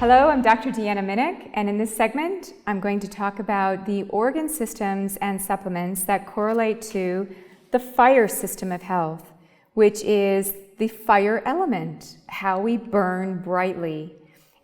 Hello, I'm Dr. Deanna Minich, and in this segment, I'm going to talk about the organ systems and supplements that correlate to the fire system of health, which is the fire element, how we burn brightly.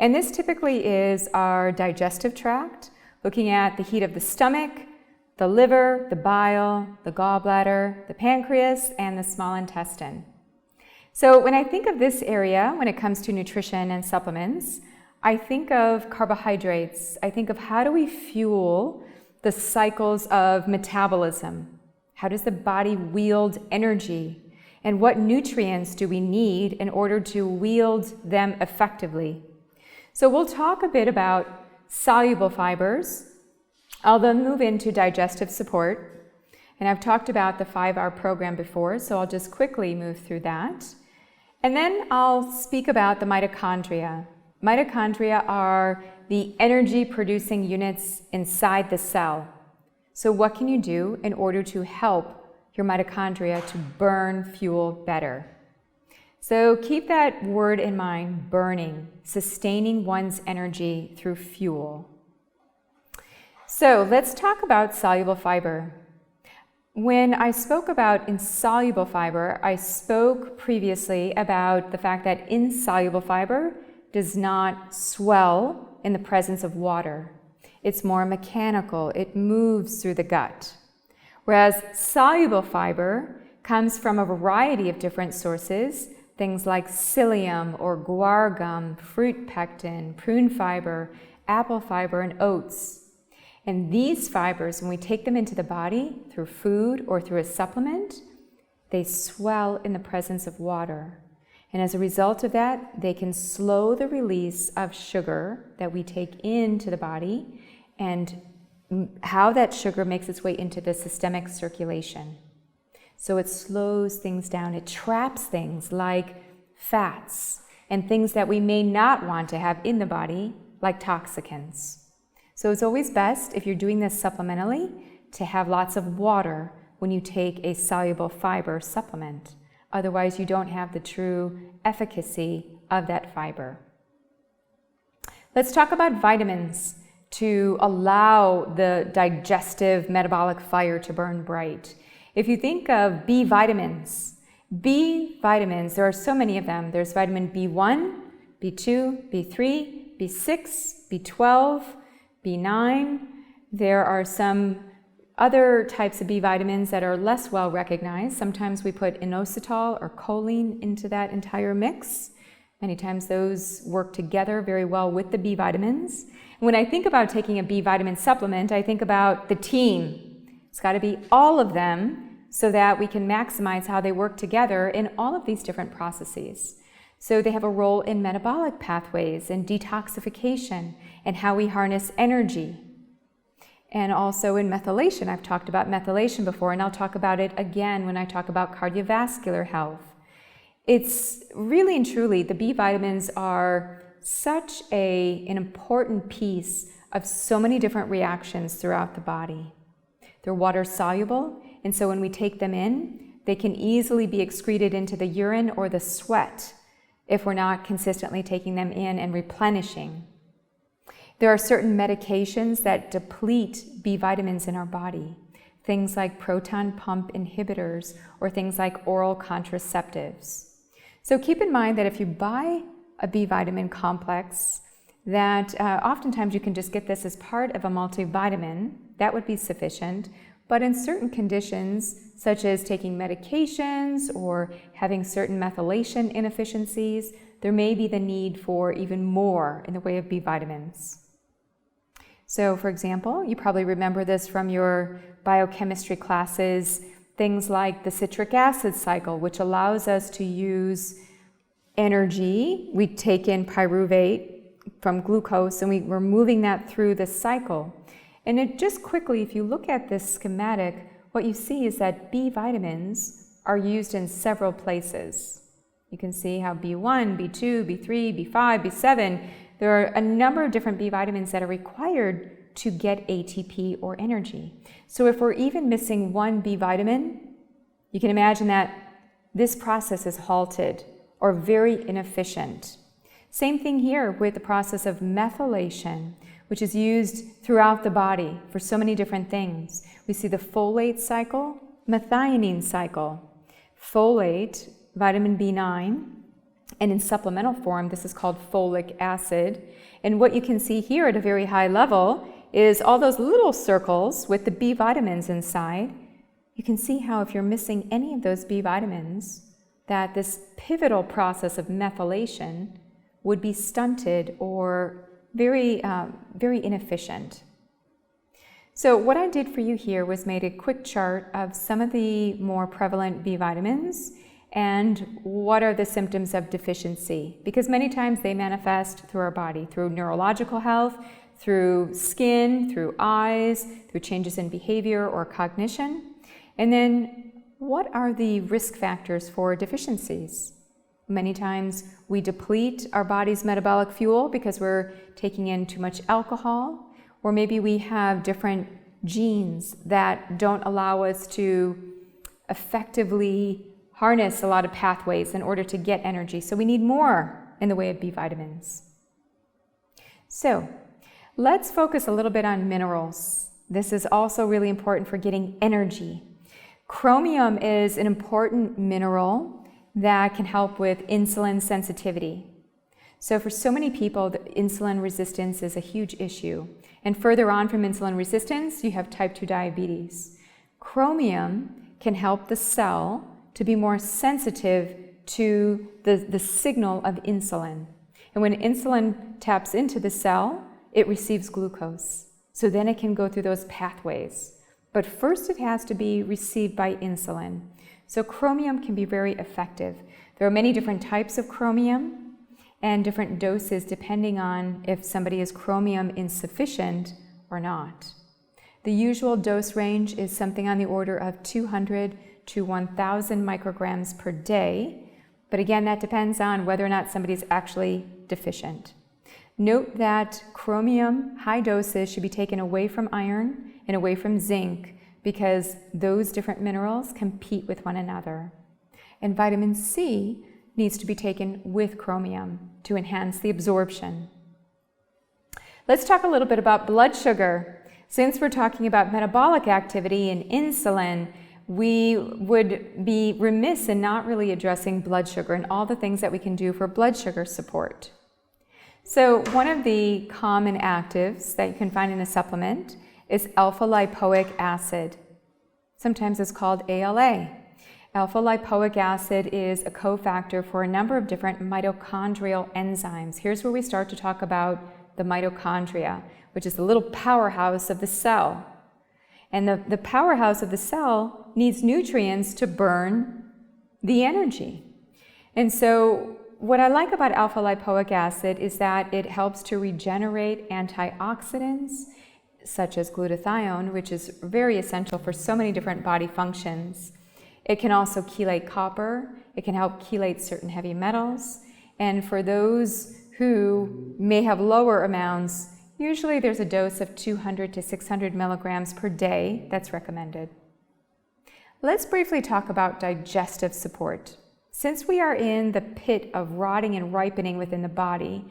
And this typically is our digestive tract, looking at the heat of the stomach, the liver, the bile, the gallbladder, the pancreas, and the small intestine. So when I think of this area, when it comes to nutrition and supplements, I think of carbohydrates. I think of how do we fuel the cycles of metabolism? How does the body wield energy? And what nutrients do we need in order to wield them effectively? So we'll talk a bit about soluble fibers. I'll then move into digestive support. And I've talked about the 5-hour program before, so I'll just quickly move through that. And then I'll speak about the mitochondria. Mitochondria are the energy-producing units inside the cell. So what can you do in order to help your mitochondria to burn fuel better? So keep that word in mind, burning, sustaining one's energy through fuel. So let's talk about soluble fiber. When I spoke about insoluble fiber, I spoke previously about the fact that insoluble fiber does not swell in the presence of water. It's more mechanical. It moves through the gut. Whereas soluble fiber comes from a variety of different sources, things like psyllium or guar gum, fruit pectin, prune fiber, apple fiber, and oats. And these fibers, when we take them into the body through food or through a supplement, they swell in the presence of water. And as a result of that, they can slow the release of sugar that we take into the body and how that sugar makes its way into the systemic circulation. So it slows things down. It traps things like fats and things that we may not want to have in the body, like toxicants. So it's always best, if you're doing this supplementally, to have lots of water when you take a soluble fiber supplement. Otherwise, you don't have the true efficacy of that fiber. Let's talk about vitamins to allow the digestive metabolic fire to burn bright. If you think of B vitamins, there are so many of them. There's vitamin B1, B2, B3, B6, B12, B9. There are some other types of B vitamins that are less well recognized. Sometimes we put inositol or choline into that entire mix. Many times those work together very well with the B vitamins. And when I think about taking a B vitamin supplement, I think about the team. It's got to be all of them so that we can maximize how they work together in all of these different processes. So they have a role in metabolic pathways and detoxification and how we harness energy. And also in methylation. I've talked about methylation before, and I'll talk about it again when I talk about cardiovascular health. It's really and truly, the B vitamins are such an important piece of so many different reactions throughout the body. They're water soluble, and so when we take them in, they can easily be excreted into the urine or the sweat if we're not consistently taking them in and replenishing. There are certain medications that deplete B vitamins in our body, things like proton pump inhibitors or things like oral contraceptives. So keep in mind that if you buy a B vitamin complex, that oftentimes you can just get this as part of a multivitamin. That would be sufficient. But in certain conditions, such as taking medications or having certain methylation inefficiencies, there may be the need for even more in the way of B vitamins. So, for example, you probably remember this from your biochemistry classes, things like the citric acid cycle, which allows us to use energy. We take in pyruvate from glucose and we're moving that through the cycle. And it just quickly, if you look at this schematic, what you see is that B vitamins are used in several places. You can see how B1, B2, B3, B5, B7, there are a number of different B vitamins that are required to get ATP or energy. So if we're even missing one B vitamin, you can imagine that this process is halted or very inefficient. Same thing here with the process of methylation, which is used throughout the body for so many different things. We see the folate cycle, methionine cycle, folate, vitamin B9, and in supplemental form, this is called folic acid. And what you can see here at a very high level is all those little circles with the B vitamins inside. You can see how if you're missing any of those B vitamins, that this pivotal process of methylation would be stunted or very inefficient. So what I did for you here was made a quick chart of some of the more prevalent B vitamins and what are the symptoms of deficiency, because many times they manifest through our body, through neurological health, through skin, through eyes, through changes in behavior or cognition. And then what are the risk factors for deficiencies? Many times we deplete our body's metabolic fuel because we're taking in too much alcohol, or maybe we have different genes that don't allow us to effectively harness a lot of pathways in order to get energy. So we need more in the way of B vitamins. So let's focus a little bit on minerals. This is also really important for getting energy. Chromium is an important mineral that can help with insulin sensitivity. So for so many people, the insulin resistance is a huge issue. And further on from insulin resistance, you have type 2 diabetes. Chromium can help the cell to be more sensitive to the signal of insulin. And when insulin taps into the cell, it receives glucose. So then it can go through those pathways. But first it has to be received by insulin. So chromium can be very effective. There are many different types of chromium and different doses depending on if somebody is chromium insufficient or not. The usual dose range is something on the order of 200 to 1,000 micrograms per day, but again, that depends on whether or not somebody is actually deficient. Note that chromium, high doses, should be taken away from iron and away from zinc because those different minerals compete with one another. And vitamin C needs to be taken with chromium to enhance the absorption. Let's talk a little bit about blood sugar. Since we're talking about metabolic activity and insulin, we would be remiss in not really addressing blood sugar and all the things that we can do for blood sugar support. So one of the common actives that you can find in a supplement is alpha-lipoic acid. Sometimes it's called ALA. Alpha-lipoic acid is a cofactor for a number of different mitochondrial enzymes. Here's where we start to talk about the mitochondria, which is the little powerhouse of the cell. And the powerhouse of the cell needs nutrients to burn the energy. And so what I like about alpha-lipoic acid is that it helps to regenerate antioxidants such as glutathione, which is very essential for so many different body functions. It can also chelate copper. It can help chelate certain heavy metals. And for those who may have lower amounts, usually there's a dose of 200 to 600 milligrams per day that's recommended. Let's briefly talk about digestive support. Since we are in the pit of rotting and ripening within the body,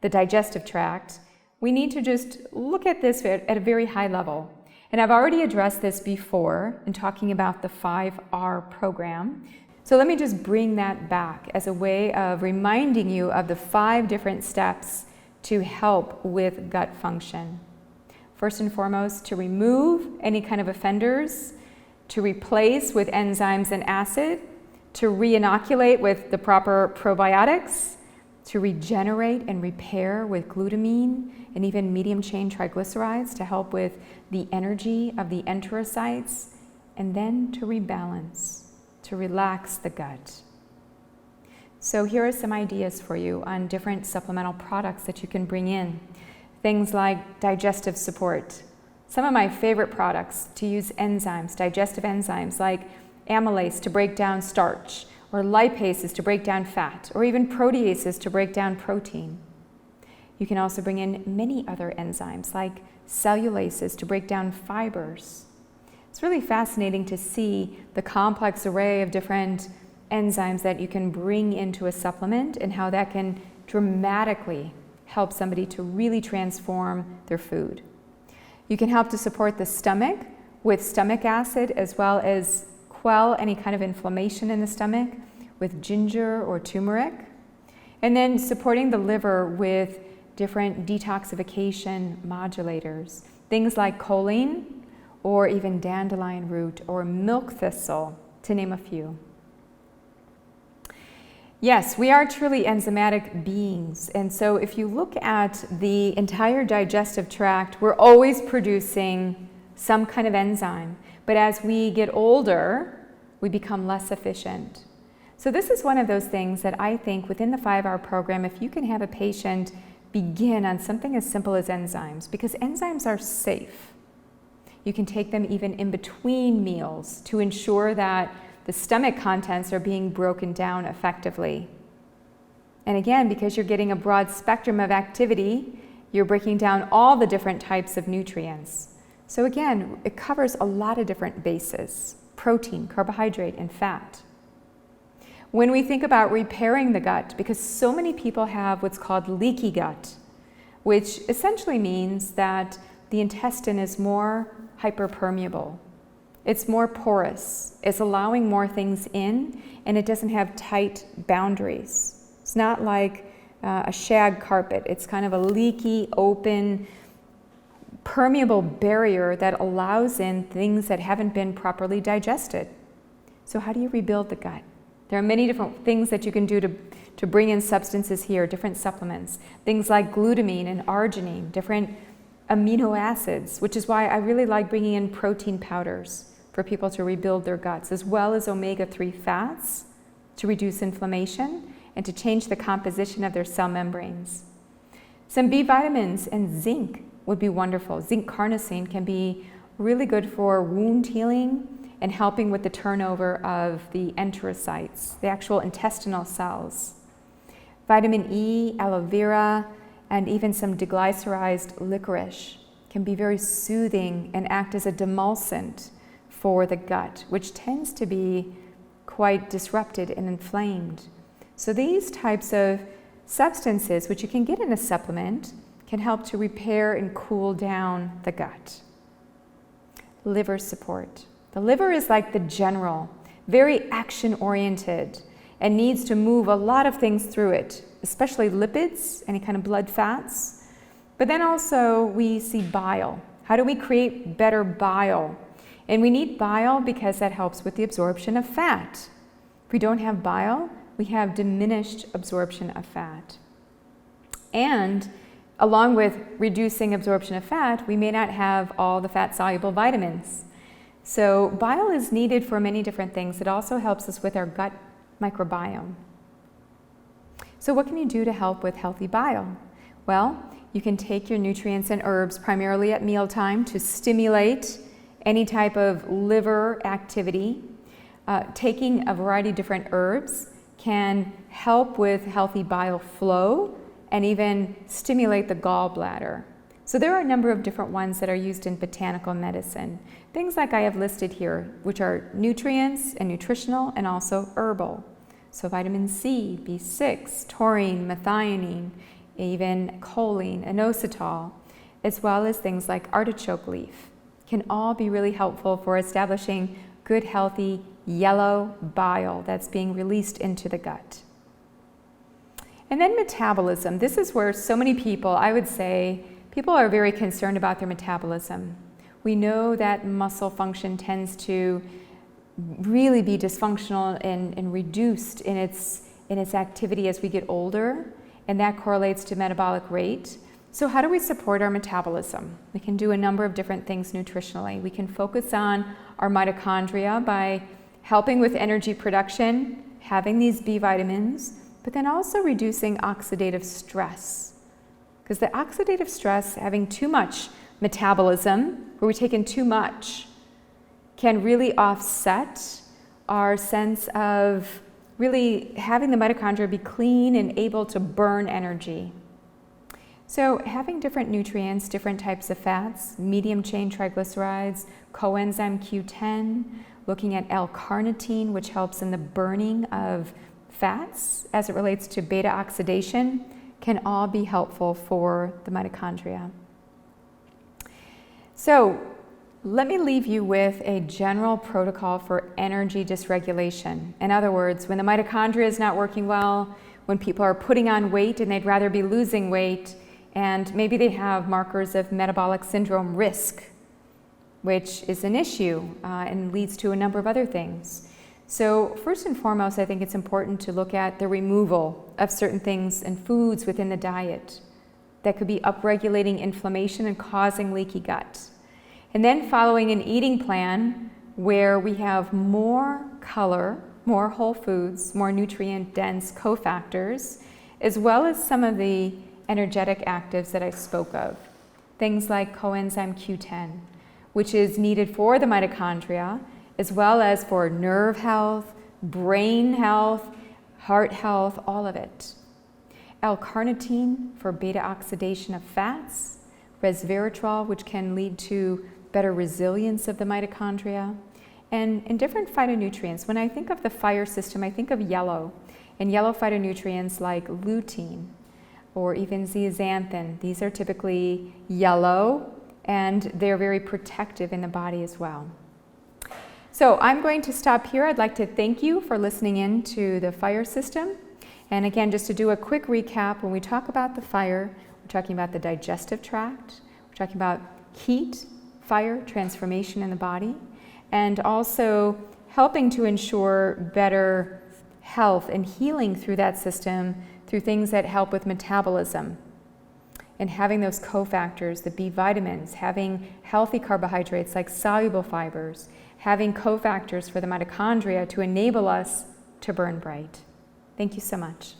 the digestive tract, we need to just look at this at a very high level. And I've already addressed this before in talking about the 5R program. So let me just bring that back as a way of reminding you of the 5 different steps to help with gut function. First and foremost, to remove any kind of offenders, to replace with enzymes and acid, to re-inoculate with the proper probiotics, to regenerate and repair with glutamine and even medium-chain triglycerides to help with the energy of the enterocytes, and then to rebalance, to relax the gut. So here are some ideas for you on different supplemental products that you can bring in. Things like digestive support. Some of my favorite products to use enzymes, digestive enzymes like amylase to break down starch, or lipases to break down fat, or even proteases to break down protein. You can also bring in many other enzymes like cellulases to break down fibers. It's really fascinating to see the complex array of different enzymes that you can bring into a supplement and how that can dramatically help somebody to really transform their food. You can help to support the stomach with stomach acid, as well as quell any kind of inflammation in the stomach with ginger or turmeric. And then supporting the liver with different detoxification modulators, things like choline or even dandelion root or milk thistle, to name a few. Yes, we are truly enzymatic beings, and so if you look at the entire digestive tract, we're always producing some kind of enzyme, but as we get older, we become less efficient. So this is one of those things that I think within the 5-hour program, if you can have a patient begin on something as simple as enzymes, because enzymes are safe. You can take them even in between meals to ensure that the stomach contents are being broken down effectively. And again, because you're getting a broad spectrum of activity, you're breaking down all the different types of nutrients. So again, it covers a lot of different bases: protein, carbohydrate, and fat. When we think about repairing the gut, because so many people have what's called leaky gut, which essentially means that the intestine is more hyperpermeable. It's more porous. It's allowing more things in, and it doesn't have tight boundaries. It's not like a shag carpet. It's kind of a leaky, open, permeable barrier that allows in things that haven't been properly digested. So how do you rebuild the gut? There are many different things that you can do to bring in substances here, different supplements, things like glutamine and arginine, different amino acids, which is why I really like bringing in protein powders for people to rebuild their guts, as well as omega-3 fats to reduce inflammation and to change the composition of their cell membranes. Some B vitamins and zinc would be wonderful. Zinc carnosine can be really good for wound healing and helping with the turnover of the enterocytes, the actual intestinal cells. Vitamin E, aloe vera, and even some deglycerized licorice can be very soothing and act as a demulcent for the gut, which tends to be quite disrupted and inflamed. So these types of substances, which you can get in a supplement, can help to repair and cool down the gut. Liver support. The liver is like the general, very action-oriented, and needs to move a lot of things through it, especially lipids, any kind of blood fats. But then also we see bile. How do we create better bile? And we need bile because that helps with the absorption of fat. If we don't have bile, we have diminished absorption of fat. And along with reducing absorption of fat, we may not have all the fat-soluble vitamins. So bile is needed for many different things. It also helps us with our gut microbiome. So what can you do to help with healthy bile? Well, you can take your nutrients and herbs primarily at mealtime to stimulate any type of liver activity. Taking a variety of different herbs can help with healthy bile flow and even stimulate the gallbladder. So there are a number of different ones that are used in botanical medicine. Things like I have listed here, which are nutrients and nutritional and also herbal. So vitamin C, B6, taurine, methionine, even choline, inositol, as well as things like artichoke leaf, can all be really helpful for establishing good, healthy, yellow bile that's being released into the gut. And then metabolism. This is where so many people, I would say, people are very concerned about their metabolism. We know that muscle function tends to really be dysfunctional and reduced in its activity as we get older, and that correlates to metabolic rate. So how do we support our metabolism? We can do a number of different things nutritionally. We can focus on our mitochondria by helping with energy production, having these B vitamins, but then also reducing oxidative stress. Because the oxidative stress, having too much metabolism, where we take in too much, can really offset our sense of really having the mitochondria be clean and able to burn energy. So having different nutrients, different types of fats, medium chain triglycerides, coenzyme Q10, looking at L-carnitine, which helps in the burning of fats as it relates to beta oxidation can all be helpful for the mitochondria. So let me leave you with a general protocol for energy dysregulation. In other words, when the mitochondria is not working well, when people are putting on weight and they'd rather be losing weight, and maybe they have markers of metabolic syndrome risk, which is an issue and leads to a number of other things. So first and foremost, I think it's important to look at the removal of certain things and foods within the diet that could be upregulating inflammation and causing leaky gut. And then following an eating plan where we have more color, more whole foods, more nutrient-dense cofactors, as well as some of the energetic actives that I spoke of. Things like coenzyme Q10, which is needed for the mitochondria, as well as for nerve health, brain health, heart health, all of it. L-carnitine for beta oxidation of fats, resveratrol, which can lead to better resilience of the mitochondria, and different phytonutrients. When I think of the fire system, I think of yellow, and yellow phytonutrients like lutein or even zeaxanthin. These are typically yellow, and they're very protective in the body as well. So I'm going to stop here. I'd like to thank you for listening in to the fire system. And again, just to do a quick recap, when we talk about the fire, we're talking about the digestive tract, we're talking about heat, fire, transformation in the body, and also helping to ensure better health and healing through that system through things that help with metabolism. And having those cofactors, the B vitamins, having healthy carbohydrates like soluble fibers, having cofactors for the mitochondria to enable us to burn bright. Thank you so much.